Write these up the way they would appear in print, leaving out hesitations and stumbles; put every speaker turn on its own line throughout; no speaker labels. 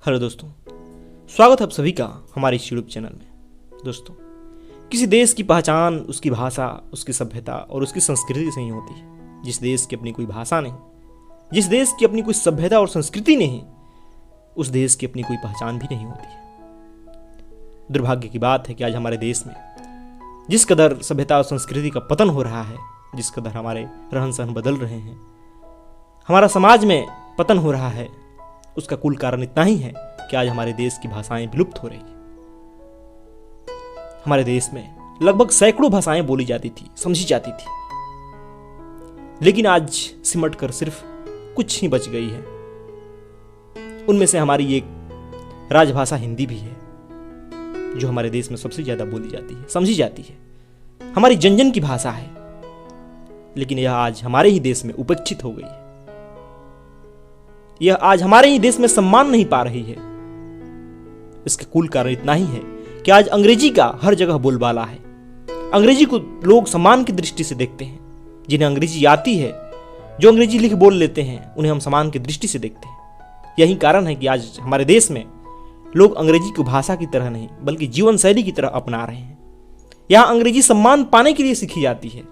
Hello दोस्तों, स्वागत है आप सभी का हमारे इस यूट्यूब चैनल में। दोस्तों, किसी देश की पहचान उसकी भाषा, उसकी सभ्यता और उसकी संस्कृति से ही होती है। जिस देश की अपनी कोई भाषा नहीं, जिस देश की अपनी कोई सभ्यता और संस्कृति नहीं, उस देश की अपनी कोई पहचान भी नहीं होती है। दुर्भाग्य की बात है कि आज हमारे देश में जिस कदर सभ्यता और संस्कृति का पतन हो रहा है, जिस कदर हमारे रहन सहन बदल रहे हैं, हमारा समाज में पतन हो रहा है, उसका कुल कारण इतना ही है कि आज हमारे देश की भाषाएं विलुप्त हो रही हैं। हमारे देश में लगभग सैकड़ों भाषाएं बोली जाती थी, समझी जाती थी, लेकिन आज सिमट कर सिर्फ कुछ ही बच गई है। उनमें से हमारी एक राजभाषा हिंदी भी है, जो हमारे देश में सबसे ज्यादा बोली जाती है, समझी जाती है, हमारी जनजन की भाषा है, लेकिन यह आज हमारे ही देश में उपेक्षित हो गई है। यह आज हमारे ही देश में सम्मान नहीं पा रही है। इसका कुल कारण इतना ही है कि आज अंग्रेजी का हर जगह बोलबाला है। अंग्रेजी को लोग सम्मान की दृष्टि से देखते हैं। जिन्हें अंग्रेजी आती है, जो अंग्रेजी लिख बोल लेते हैं, उन्हें हम सम्मान की दृष्टि से देखते हैं। यही कारण है कि आज हमारे देश में लोग अंग्रेजी को भाषा की तरह नहीं बल्कि जीवन शैली की तरह अपना रहे हैं। यहां अंग्रेजी सम्मान पाने के लिए सीखी जाती है,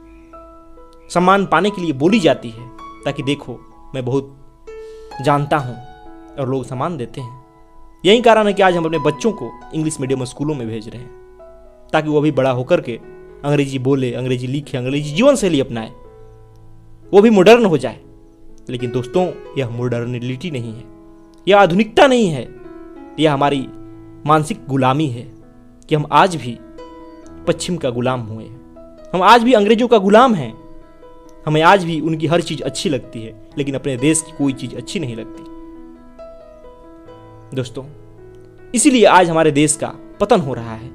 सम्मान पाने के लिए बोली जाती है, ताकि देखो मैं बहुत जानता हूं और लोग सम्मान देते हैं। यही कारण है कि आज हम अपने बच्चों को इंग्लिश मीडियम स्कूलों में भेज रहे हैं, ताकि वो भी बड़ा होकर के अंग्रेजी बोले, अंग्रेजी लिखे, अंग्रेजी जीवन शैली अपनाए, वो भी मॉडर्न हो जाए। लेकिन दोस्तों, यह मॉडर्निटी नहीं है, यह आधुनिकता नहीं है, यह हमारी मानसिक गुलामी है कि हम आज भी पश्चिम का गुलाम हुए हैं। हम आज भी अंग्रेजों का गुलाम हैं। हमें आज भी उनकी हर चीज अच्छी लगती है, लेकिन अपने देश की कोई चीज अच्छी नहीं लगती। दोस्तों, इसीलिए आज हमारे देश का पतन हो रहा है।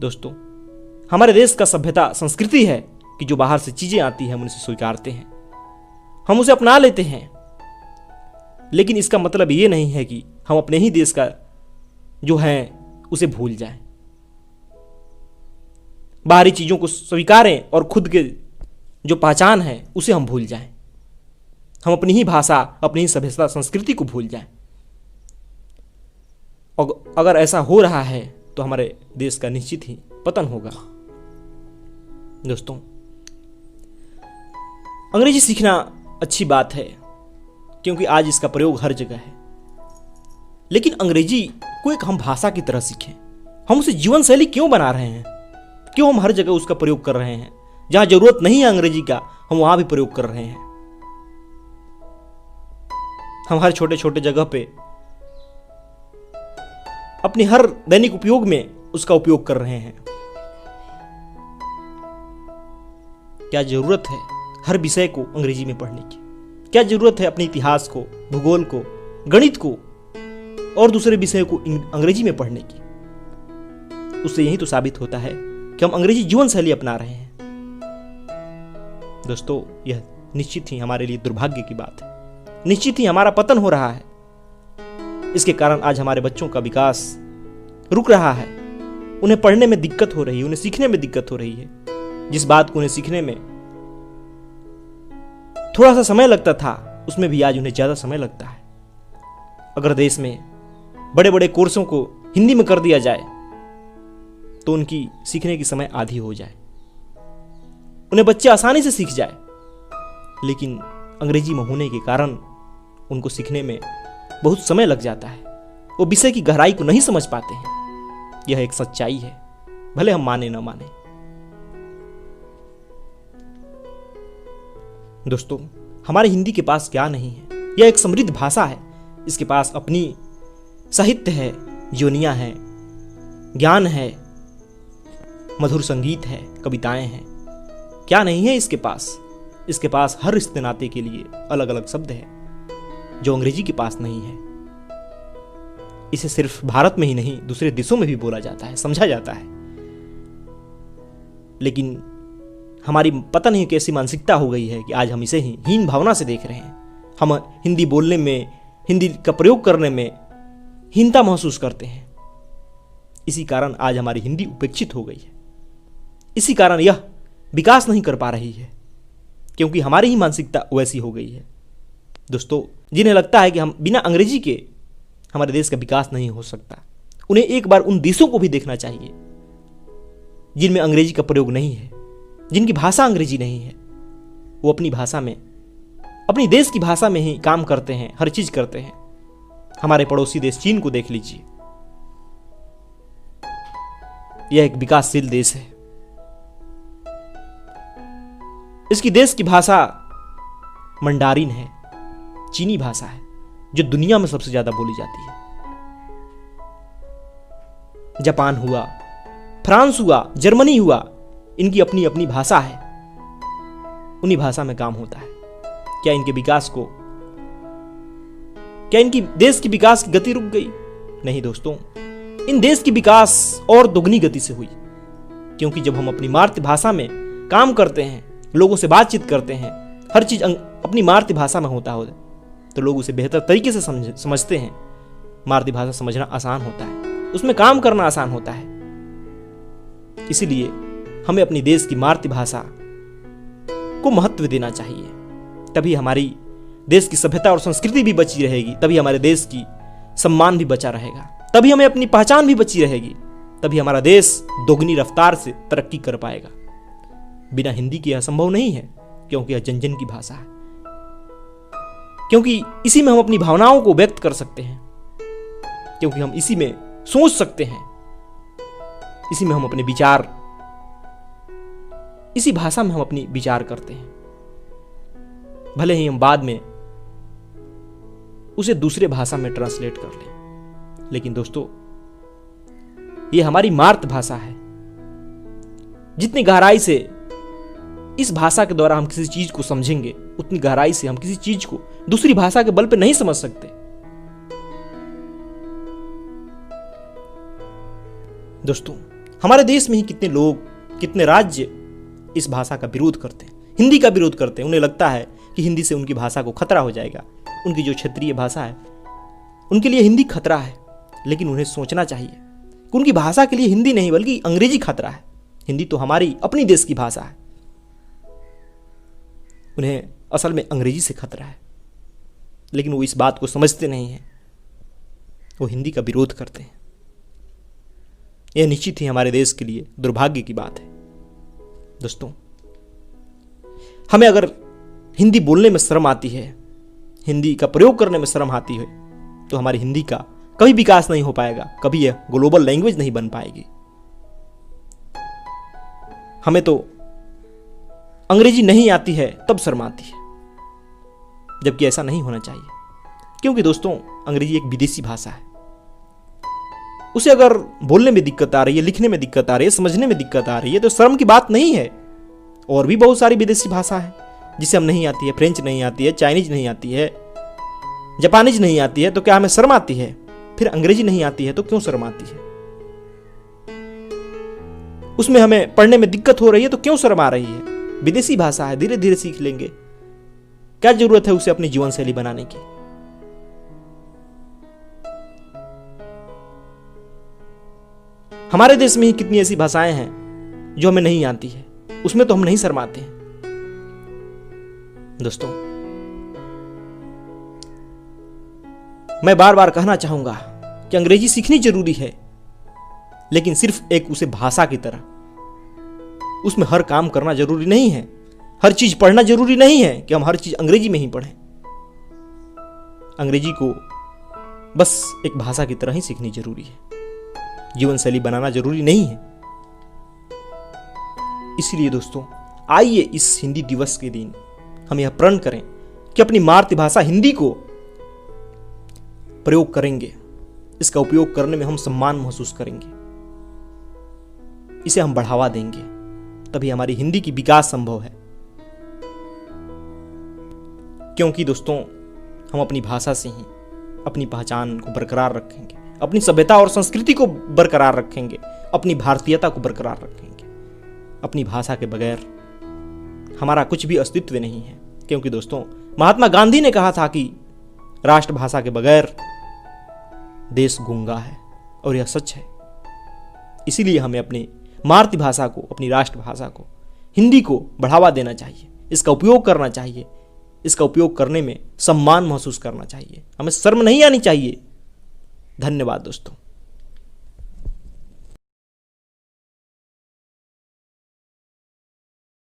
दोस्तों, हमारे देश का सभ्यता संस्कृति है कि जो बाहर से चीजें आती हैं हम उनसे स्वीकारते हैं, हम उसे अपना लेते हैं, लेकिन इसका मतलब ये नहीं है कि हम अपने ही देश का जो है उसे भूल जाएं, बाहरी चीजों को स्वीकारें और खुद के जो पहचान है उसे हम भूल जाएं। हम अपनी ही भाषा, अपनी ही सभ्यता संस्कृति को भूल जाएं। और अगर ऐसा हो रहा है तो हमारे देश का निश्चित ही पतन होगा। दोस्तों, अंग्रेजी सीखना अच्छी बात है क्योंकि आज इसका प्रयोग हर जगह है, लेकिन अंग्रेजी को एक हम भाषा की तरह सीखें। हम उसे जीवन शैली क्यों बना रहे हैं? क्यों हम हर जगह उसका प्रयोग कर रहे हैं? जहां जरूरत नहीं है अंग्रेजी का, हम वहां भी प्रयोग कर रहे हैं। हम हर छोटे छोटे जगह पे अपने हर दैनिक उपयोग में उसका उपयोग कर रहे हैं। क्या जरूरत है हर विषय को अंग्रेजी में पढ़ने की? क्या जरूरत है अपने इतिहास को, भूगोल को, गणित को और दूसरे विषयों को अंग्रेजी में पढ़ने की? उससे यही तो साबित होता है कि हम अंग्रेजी जीवन शैली अपना रहे हैं। दोस्तों, यह निश्चित ही हमारे लिए दुर्भाग्य की बात है। निश्चित ही हमारा पतन हो रहा है। इसके कारण आज हमारे बच्चों का विकास रुक रहा है। उन्हें पढ़ने में दिक्कत हो रही है, उन्हें सीखने में दिक्कत हो रही है। जिस बात को उन्हें सीखने में थोड़ा सा समय लगता था, उसमें भी आज उन्हें ज्यादा समय लगता है। अगर देश में बड़े बड़े कोर्सों को हिंदी में कर दिया जाए तो उनकी सीखने की समय आधी हो जाए, उन्हें बच्चे आसानी से सीख जाए, लेकिन अंग्रेजी में होने के कारण उनको सीखने में बहुत समय लग जाता है। वो विषय की गहराई को नहीं समझ पाते हैं। यह एक सच्चाई है, भले हम माने न माने। दोस्तों, हमारे हिंदी के पास क्या नहीं है? यह एक समृद्ध भाषा है। इसके पास अपनी साहित्य है, जीवनियां हैं, ज्ञान है, मधुर संगीत है, कविताएं हैं। क्या नहीं है इसके पास? इसके पास हर रिश्ते नाते के लिए अलग अलग शब्द है, जो अंग्रेजी के पास नहीं है। इसे सिर्फ भारत में ही नहीं, दूसरे देशों में भी बोला जाता है, समझा जाता है। लेकिन हमारी पता नहीं कैसी मानसिकता हो गई है कि आज हम इसे ही हीन भावना से देख रहे हैं। हम हिंदी बोलने में, हिंदी का प्रयोग करने में हीनता महसूस करते हैं। इसी कारण आज हमारी हिंदी उपेक्षित हो गई है। इसी कारण यह विकास नहीं कर पा रही है, क्योंकि हमारी ही मानसिकता वैसी हो गई है। दोस्तों, जिन्हें लगता है कि हम बिना अंग्रेजी के हमारे देश का विकास नहीं हो सकता, उन्हें एक बार उन देशों को भी देखना चाहिए जिनमें अंग्रेजी का प्रयोग नहीं है, जिनकी भाषा अंग्रेजी नहीं है। वो अपनी भाषा में, अपनी देश की भाषा में ही काम करते हैं, हर चीज करते हैं। हमारे पड़ोसी देश चीन को देख लीजिए, यह एक विकासशील देश है। इसकी देश की भाषा मंडारिन है, चीनी भाषा है, जो दुनिया में सबसे ज्यादा बोली जाती है। जापान हुआ, फ्रांस हुआ, जर्मनी हुआ, इनकी अपनी अपनी भाषा है, उन्हीं भाषा में काम होता है। क्या इनके विकास को, क्या इनकी देश की विकास की गति रुक गई? नहीं दोस्तों, इन देश की विकास और दोगुनी गति से हुई, क्योंकि जब हम अपनी मातृभाषा में काम करते हैं, लोगों से बातचीत करते हैं, हर चीज अपनी मातृभाषा में होता है, तो लोग उसे बेहतर तरीके से समझते हैं। मातृभाषा समझना आसान होता है, उसमें काम करना आसान होता है। इसीलिए हमें अपनी देश की मातृभाषा को महत्व देना चाहिए, तभी हमारी देश की सभ्यता और संस्कृति भी बची रहेगी, तभी हमारे देश की सम्मान भी बचा रहेगा, तभी हमें अपनी पहचान भी बची रहेगी, तभी हमारा देश दोगुनी रफ्तार से तरक्की कर पाएगा। बिना हिंदी के यह संभव नहीं है, क्योंकि यह जन जन की भाषा है, क्योंकि इसी में हम अपनी भावनाओं को व्यक्त कर सकते हैं, क्योंकि हम इसी में सोच सकते हैं, इसी में हम अपने विचार, इसी भाषा में हम अपनी विचार करते हैं। भले ही हम बाद में उसे दूसरे भाषा में ट्रांसलेट कर लें, लेकिन दोस्तों, यह हमारी मातृभाषा है। जितनी गहराई से इस भाषा के द्वारा हम किसी चीज को समझेंगे, उतनी गहराई से हम किसी चीज को दूसरी भाषा के बल पर नहीं समझ सकते। दोस्तों, हमारे देश में ही कितने लोग, कितने राज्य इस भाषा का विरोध करते हैं, हिंदी का विरोध करते हैं। उन्हें लगता है कि हिंदी से उनकी भाषा को खतरा हो जाएगा। उनकी जो क्षेत्रीय भाषा है, उनके लिए हिंदी खतरा है। लेकिन उन्हें सोचना चाहिए कि उनकी भाषा के लिए हिंदी नहीं बल्कि अंग्रेजी खतरा है। हिंदी तो हमारी अपनी देश की भाषा है, उन्हें असल में अंग्रेजी से खतरा है, लेकिन वो इस बात को समझते नहीं हैं, वो हिंदी का विरोध करते हैं। यह निश्चित ही हमारे देश के लिए दुर्भाग्य की बात है। दोस्तों, हमें अगर हिंदी बोलने में शर्म आती है, हिंदी का प्रयोग करने में शर्म आती है, तो हमारी हिंदी का कभी विकास नहीं हो पाएगा, कभी यह ग्लोबल लैंग्वेज नहीं बन पाएगी। हमें तो अंग्रेजी नहीं आती है तब शर्म आती है, जबकि ऐसा नहीं होना चाहिए, क्योंकि दोस्तों, अंग्रेजी एक विदेशी भाषा है। उसे अगर बोलने में दिक्कत आ रही है, लिखने में दिक्कत आ रही है, समझने में दिक्कत आ रही है, तो शर्म की बात नहीं है। और भी बहुत सारी विदेशी भाषा है जिसे हम नहीं आती है, फ्रेंच नहीं आती है, चाइनीज नहीं आती है, जापानीज नहीं आती है, तो क्या हमें शर्म आती है? फिर अंग्रेजी नहीं आती है तो क्यों शर्म आती है? उसमें हमें पढ़ने में दिक्कत हो रही है तो क्यों शर्म आ रही है? विदेशी भाषा है, धीरे धीरे सीख लेंगे, क्या जरूरत है उसे अपनी जीवन शैली बनाने की? हमारे देश में ही कितनी ऐसी भाषाएं हैं जो हमें नहीं आती है, उसमें तो हम नहीं शर्माते हैं। दोस्तों, मैं बार बार कहना चाहूंगा कि अंग्रेजी सीखनी जरूरी है, लेकिन सिर्फ एक उसे भाषा की तरह। उसमें हर काम करना जरूरी नहीं है, हर चीज पढ़ना जरूरी नहीं है कि हम हर चीज अंग्रेजी में ही पढ़ें। अंग्रेजी को बस एक भाषा की तरह ही सीखनी जरूरी है, जीवन शैली बनाना जरूरी नहीं है। इसलिए दोस्तों, आइए इस हिंदी दिवस के दिन हम यह प्रण करें कि अपनी मातृभाषा हिंदी को प्रयोग करेंगे, इसका उपयोग करने में हम सम्मान महसूस करेंगे, इसे हम बढ़ावा देंगे, तभी हमारी हिंदी की विकास संभव है। क्योंकि दोस्तों, हम अपनी भाषा से ही अपनी पहचान को बरकरार रखेंगे, अपनी सभ्यता और संस्कृति को बरकरार रखेंगे, अपनी भारतीयता को बरकरार रखेंगे। अपनी भाषा के बगैर हमारा कुछ भी अस्तित्व नहीं है, क्योंकि दोस्तों, महात्मा गांधी ने कहा था कि राष्ट्रभाषा के बगैर देश गूंगा है, और यह सच है। इसीलिए हमें अपनी मातृभाषा को, अपनी राष्ट्रभाषा को, हिंदी को बढ़ावा देना चाहिए, इसका उपयोग करना चाहिए, इसका उपयोग करने में सम्मान महसूस करना चाहिए, हमें शर्म नहीं आनी चाहिए। धन्यवाद दोस्तों।